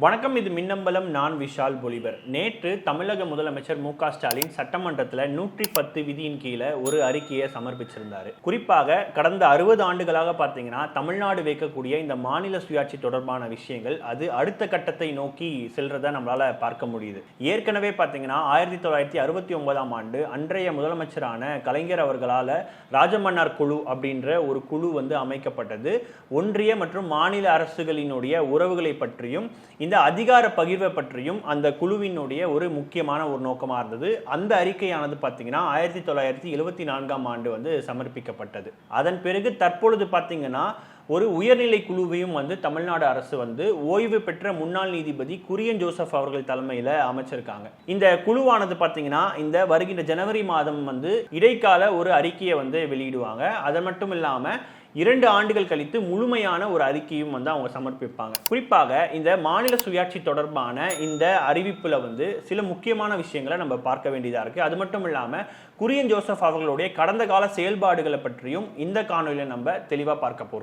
வணக்கம். இது மின்னம்பலம். நான் விஷால் பொலிபர். நேற்று தமிழக முதலமைச்சர் மு.க.ஸ்டாலின் சட்டமன்றத்தில் 110 விதியின் கீழே ஒரு அறிக்கையை சமர்ப்பிச்சிருந்தார். குறிப்பாக கடந்த 60 ஆண்டுகளாக பார்த்தீங்கன்னா தமிழ்நாடு வைக்கக்கூடிய இந்த மாநில சுயாட்சி தொடர்பான விஷயங்கள் அது அடுத்த கட்டத்தை நோக்கி செல்றதை நம்மளால பார்க்க முடியுது. ஏற்கனவே பார்த்தீங்கன்னா 1969ஆம் ஆண்டு அன்றைய முதலமைச்சரான கலைஞர் அவர்களால் ராஜமன்னார் குழு அப்படின்ற ஒரு குழு அமைக்கப்பட்டது. ஒன்றிய மற்றும் மாநில அரசுகளினுடைய உறவுகளை பற்றியும் இந்த அதிகார பகிர்வை பற்றியும் அந்த குழுவினுடைய ஒரு முக்கியமான ஒரு நோக்கமாக இருந்தது. அந்த அறிக்கையானது பார்த்தீங்கன்னா 1974ஆம் ஆண்டு சமர்ப்பிக்கப்பட்டது. அதன் பிறகு தற்பொழுது பார்த்தீங்கன்னா ஒரு உயர்நிலை குழுவையும் தமிழ்நாடு அரசு ஓய்வு பெற்ற முன்னாள் நீதிபதி குரியன் ஜோசப் அவர்கள் தலைமையில் அமைச்சிருக்காங்க. இந்த குழுவானது பார்த்தீங்கன்னா இந்த வருகின்ற ஜனவரி மாதம் இடைக்கால ஒரு அறிக்கையை வெளியிடுவாங்க. அது மட்டும் இல்லாமல் 2 ஆண்டுகள் கழித்து முழுமையான ஒரு அறிக்கையும் அவங்க சமர்ப்பிப்பாங்க. குறிப்பாக இந்த மாநில சுயாட்சி தொடர்பான இந்த அறிவிப்புல சில முக்கியமான விஷயங்களை நம்ம பார்க்க வேண்டியதா இருக்கு. அது மட்டும் இல்லாம குரியன் ஜோசப் அவர்களுடைய கடந்த கால செயல்பாடுகளை பற்றியும் இந்த காணொலியில நம்ம தெளிவா பார்க்க போறோம்.